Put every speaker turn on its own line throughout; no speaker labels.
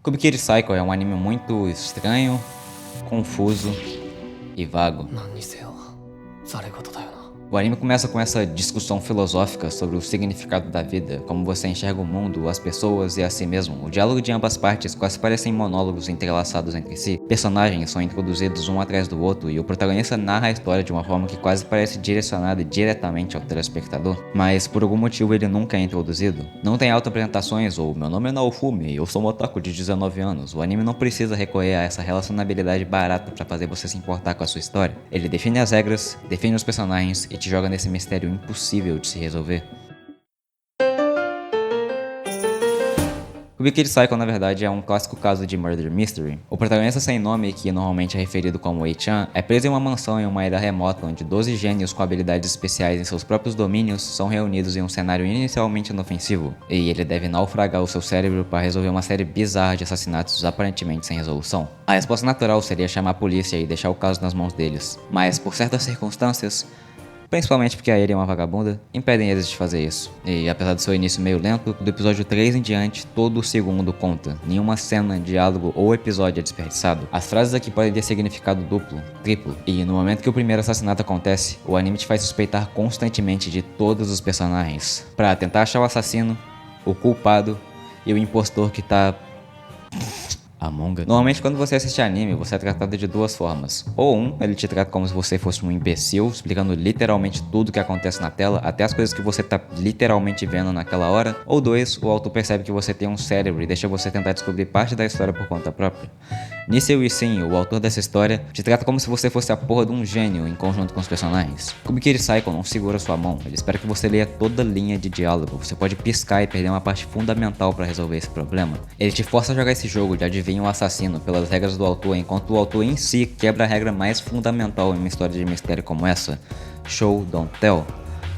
Kubikiri Cycle é um anime muito estranho, confuso e vago. O anime começa com essa discussão filosófica sobre o significado da vida, como você enxerga o mundo, as pessoas e a si mesmo. O diálogo de ambas partes quase parecem monólogos entrelaçados entre si. Personagens são introduzidos um atrás do outro e o protagonista narra a história de uma forma que quase parece direcionada diretamente ao telespectador. Mas por algum motivo ele nunca é introduzido. Não tem auto-apresentações ou meu nome é Naofumi, eu sou um otaku de 19 anos. O anime não precisa recorrer a essa relacionabilidade barata para fazer você se importar com a sua história. Ele define as regras, define os personagens e te joga nesse mistério impossível de se resolver. Kubikiri Cycle, na verdade, é um clássico caso de Murder Mystery. O protagonista sem nome, que normalmente é referido como Ei-chan, é preso em uma mansão em uma ilha remota onde 12 gênios com habilidades especiais em seus próprios domínios são reunidos em um cenário inicialmente inofensivo, e ele deve naufragar o seu cérebro para resolver uma série bizarra de assassinatos aparentemente sem resolução. A resposta natural seria chamar a polícia e deixar o caso nas mãos deles, mas por certas circunstâncias, principalmente porque a Eri é uma vagabunda, impedem eles de fazer isso. E apesar do seu início meio lento, do episódio 3 em diante, todo segundo conta. Nenhuma cena, diálogo ou episódio é desperdiçado. As frases aqui podem ter significado duplo, triplo. E no momento que o primeiro assassinato acontece, o anime te faz suspeitar constantemente de todos os personagens, pra tentar achar o assassino, o culpado e o impostor que tá Among Us. Normalmente quando você assiste anime, você é tratado de duas formas. Ou ele te trata como se você fosse um imbecil, explicando literalmente tudo que acontece na tela, até as coisas que você tá literalmente vendo naquela hora. Ou dois, o autor percebe que você tem um cérebro e deixa você tentar descobrir parte da história por conta própria. Niseo Isin, o autor dessa história, te trata como se você fosse a porra de um gênio em conjunto com os personagens. Kubikiri Cycle não segura sua mão, ele espera que você leia toda a linha de diálogo. Você pode piscar e perder uma parte fundamental para resolver esse problema. Ele te força a jogar esse jogo de adivinha o assassino pelas regras do autor, enquanto o autor em si quebra a regra mais fundamental em uma história de mistério como essa: Show, Don't Tell.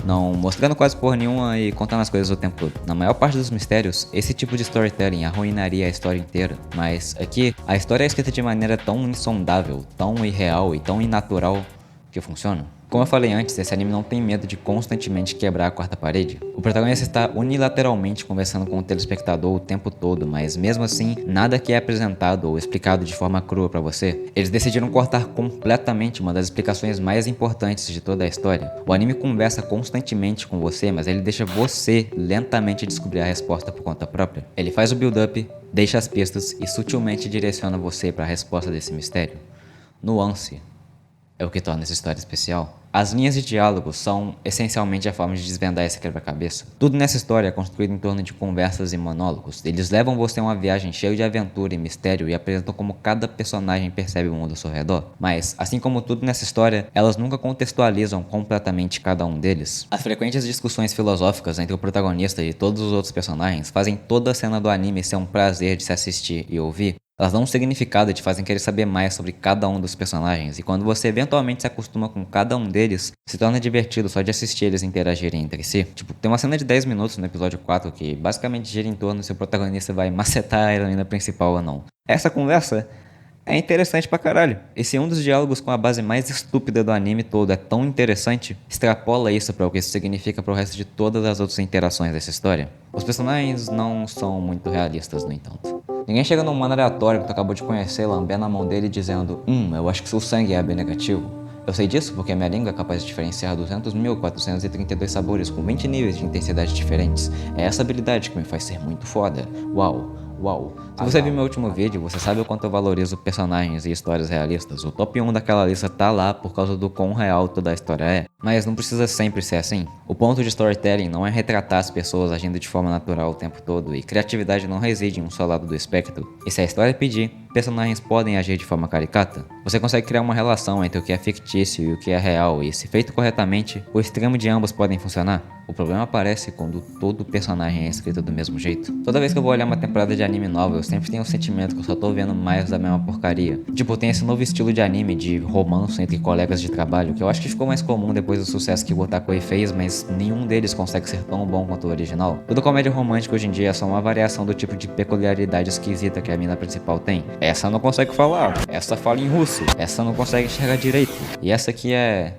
Não mostrando quase porra nenhuma e contando as coisas o tempo todo. Na maior parte dos mistérios, esse tipo de storytelling arruinaria a história inteira, mas aqui, a história é escrita de maneira tão insondável, tão irreal e tão inatural que funciona. Como eu falei antes, esse anime não tem medo de constantemente quebrar a quarta parede. O protagonista está unilateralmente conversando com o telespectador o tempo todo, mas mesmo assim, nada que é apresentado ou explicado de forma crua pra você. Eles decidiram cortar completamente uma das explicações mais importantes de toda a história. O anime conversa constantemente com você, mas ele deixa você lentamente descobrir a resposta por conta própria. Ele faz o build-up, deixa as pistas e sutilmente direciona você para a resposta desse mistério. Nuance é o que torna essa história especial. As linhas de diálogo são essencialmente a forma de desvendar esse quebra-cabeça. Tudo nessa história é construído em torno de conversas e monólogos. Eles levam você a uma viagem cheia de aventura e mistério e apresentam como cada personagem percebe o mundo ao seu redor. Mas, assim como tudo nessa história, elas nunca contextualizam completamente cada um deles. As frequentes discussões filosóficas entre o protagonista e todos os outros personagens fazem toda a cena do anime ser um prazer de se assistir e ouvir. Elas dão um significado e te fazem querer saber mais sobre cada um dos personagens, e quando você eventualmente se acostuma com cada um deles, se torna divertido só de assistir eles interagirem entre si. Tipo, tem uma cena de 10 minutos no episódio 4 que basicamente gira em torno se o protagonista vai macetar a heroína principal ou não. Essa conversa é interessante pra caralho. E se um dos diálogos com a base mais estúpida do anime todo é tão interessante, extrapola isso para o que isso significa pro resto de todas as outras interações dessa história. Os personagens não são muito realistas, no entanto. Ninguém chega num mano aleatório que tu acabou de conhecer, lambendo a mão dele e dizendo: eu acho que seu sangue é B negativo. Eu sei disso porque minha língua é capaz de diferenciar 200.432 sabores com 20 níveis de intensidade diferentes. É essa habilidade que me faz ser muito foda. Uau. Se você viu meu último vídeo, você sabe o quanto eu valorizo personagens e histórias realistas. O top 1 daquela lista tá lá por causa do quão real toda a história é. Mas não precisa sempre ser assim. O ponto de storytelling não é retratar as pessoas agindo de forma natural o tempo todo, e criatividade não reside em um só lado do espectro. E se a história pedir, personagens podem agir de forma caricata. Você consegue criar uma relação entre o que é fictício e o que é real, e se feito corretamente, o extremo de ambos podem funcionar. O problema aparece quando todo personagem é escrito do mesmo jeito. Toda vez que eu vou olhar uma temporada de anime nova, eu sempre tenho o sentimento que eu só tô vendo mais da mesma porcaria. Tipo, tem esse novo estilo de anime, de romance entre colegas de trabalho, que eu acho que ficou mais comum depois do sucesso que o Otakoi fez, mas nenhum deles consegue ser tão bom quanto o original. Toda comédia romântica hoje em dia é só uma variação do tipo de peculiaridade esquisita que a mina principal tem. Essa não consegue falar, essa fala em russo, essa não consegue enxergar direito, e essa aqui é...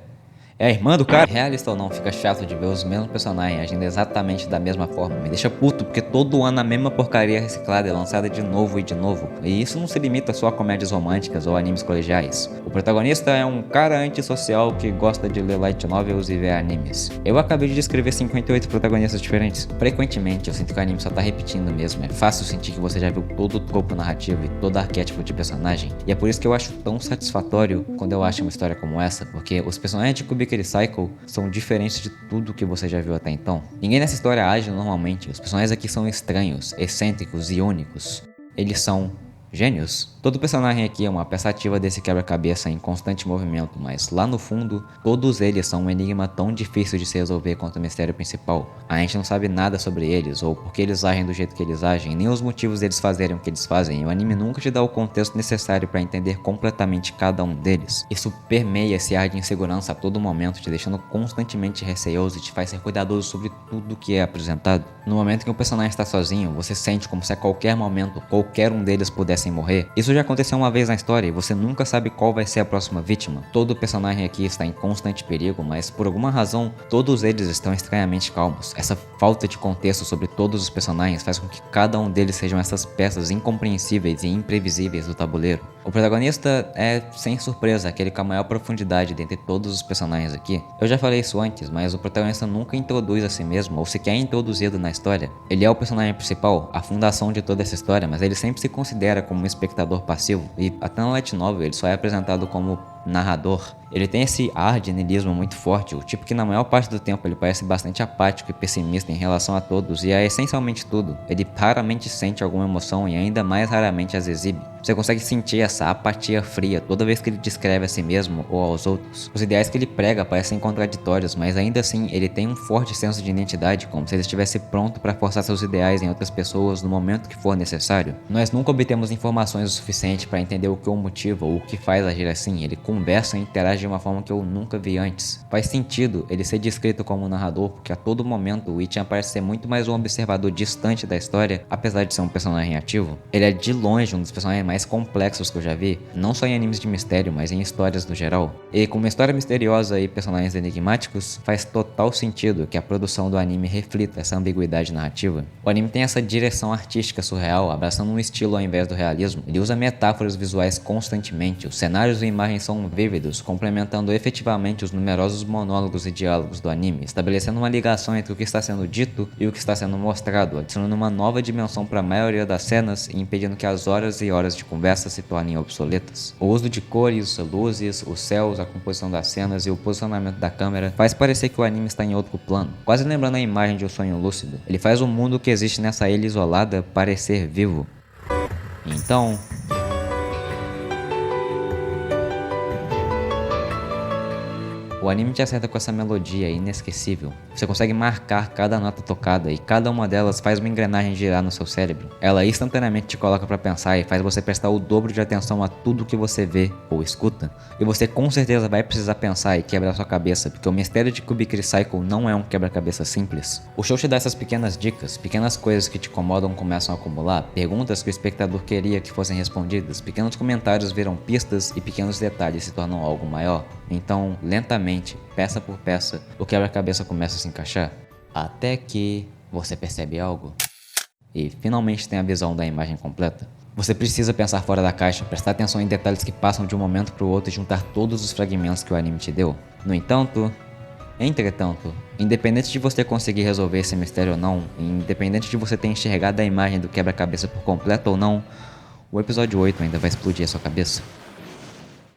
É a irmã do cara? Realista ou não, fica chato de ver os mesmos personagens agindo exatamente da mesma forma. Me deixa puto, porque todo ano a mesma porcaria reciclada é lançada de novo e de novo. E isso não se limita só a comédias românticas ou animes colegiais. O protagonista é um cara antissocial que gosta de ler light novels e ver animes. Eu acabei de descrever 58 protagonistas diferentes. Frequentemente eu sinto que o anime só tá repetindo mesmo. É fácil sentir que você já viu todo o tropo narrativo e todo arquétipo de personagem. E é por isso que eu acho tão satisfatório quando eu acho uma história como essa, porque os personagens de Kubikiri Cycle são diferentes de tudo que você já viu até então. Ninguém nessa história age normalmente. Os personagens aqui são estranhos, excêntricos e únicos. Eles são gênios. Todo personagem aqui é uma peça ativa desse quebra-cabeça em constante movimento, mas lá no fundo, todos eles são um enigma tão difícil de se resolver quanto o mistério principal. A gente não sabe nada sobre eles, ou por que eles agem do jeito que eles agem, nem os motivos deles fazerem o que eles fazem, e o anime nunca te dá o contexto necessário para entender completamente cada um deles. Isso permeia esse ar de insegurança a todo momento, te deixando constantemente receoso e te faz ser cuidadoso sobre tudo que é apresentado. No momento que um personagem está sozinho, você sente como se a qualquer momento, qualquer um deles pudessem morrer. Isso já aconteceu uma vez na história e você nunca sabe qual vai ser a próxima vítima. Todo personagem aqui está em constante perigo, mas por alguma razão, todos eles estão estranhamente calmos. Essa falta de contexto sobre todos os personagens faz com que cada um deles sejam essas peças incompreensíveis e imprevisíveis do tabuleiro. O protagonista é, sem surpresa, aquele com a maior profundidade dentre todos os personagens aqui. Eu já falei isso antes, mas o protagonista nunca introduz a si mesmo ou sequer é introduzido na história. Ele é o personagem principal, a fundação de toda essa história, mas ele sempre se considera como um espectador passivo, e até na light novel ele só é apresentado como narrador. Ele tem esse ar de niilismo muito forte, o tipo que na maior parte do tempo ele parece bastante apático e pessimista em relação a todos e a essencialmente tudo. Ele raramente sente alguma emoção e ainda mais raramente as exibe. Você consegue sentir essa apatia fria toda vez que ele descreve a si mesmo ou aos outros. Os ideais que ele prega parecem contraditórios, mas ainda assim ele tem um forte senso de identidade, como se ele estivesse pronto para forçar seus ideais em outras pessoas no momento que for necessário. Nós nunca obtemos informações o suficiente para entender o que o motiva ou o que faz agir assim. Ele conversa e interage de uma forma que eu nunca vi antes. Faz sentido ele ser descrito como um narrador, porque a todo momento o Ichan parece ser muito mais um observador distante da história, apesar de ser um personagem ativo. Ele é de longe um dos personagens mais complexos que eu já vi, não só em animes de mistério, mas em histórias no geral. E com uma história misteriosa e personagens enigmáticos, faz total sentido que a produção do anime reflita essa ambiguidade narrativa. O anime tem essa direção artística surreal, abraçando um estilo ao invés do realismo. Ele usa metáforas visuais constantemente, os cenários e imagens são vívidos, complementando efetivamente os numerosos monólogos e diálogos do anime, estabelecendo uma ligação entre o que está sendo dito e o que está sendo mostrado, adicionando uma nova dimensão para a maioria das cenas e impedindo que as horas e horas de conversa se tornem obsoletas. O uso de cores, luzes, os céus, a composição das cenas e o posicionamento da câmera faz parecer que o anime está em outro plano, quase lembrando a imagem de um sonho lúcido. Ele faz o mundo que existe nessa ilha isolada parecer vivo. Então, o anime te acerta com essa melodia inesquecível. Você consegue marcar cada nota tocada e cada uma delas faz uma engrenagem girar no seu cérebro. Ela instantaneamente te coloca pra pensar e faz você prestar o dobro de atenção a tudo que você vê ou escuta. E você com certeza vai precisar pensar e quebrar sua cabeça, porque o mistério de Kubikiri Cycle não é um quebra-cabeça simples. O show te dá essas pequenas dicas, pequenas coisas que te incomodam começam a acumular, perguntas que o espectador queria que fossem respondidas, pequenos comentários viram pistas e pequenos detalhes se tornam algo maior. Então, lentamente, peça por peça, o quebra-cabeça começa a se encaixar, até que você percebe algo e finalmente tem a visão da imagem completa. Você precisa pensar fora da caixa, prestar atenção em detalhes que passam de um momento para o outro e juntar todos os fragmentos que o anime te deu. No entanto, entretanto, independente de você conseguir resolver esse mistério ou não, independente de você ter enxergado a imagem do quebra-cabeça por completo ou não, o episódio 8 ainda vai explodir a sua cabeça.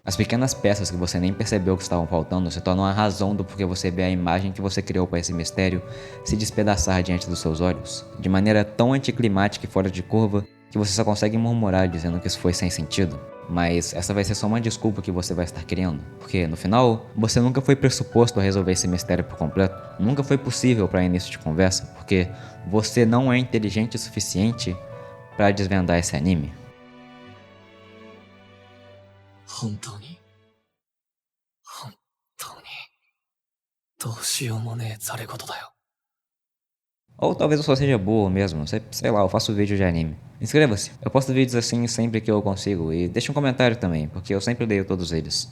As pequenas peças que você nem percebeu que estavam faltando se tornam a razão do porquê você vê a imagem que você criou para esse mistério se despedaçar diante dos seus olhos, de maneira tão anticlimática e fora de curva que você só consegue murmurar dizendo que isso foi sem sentido. Mas essa vai ser só uma desculpa que você vai estar criando, porque no final, você nunca foi pressuposto a resolver esse mistério por completo, nunca foi possível para início de conversa, porque você não é inteligente o suficiente para desvendar esse anime.
本当に本当にどうしようもねえざれ言だよ。
Ou talvez eu só seja burro mesmo, sei lá, eu faço vídeo de anime. Inscreva-se, eu posto vídeos assim sempre que eu consigo e deixa um comentário também, porque eu sempre leio todos eles.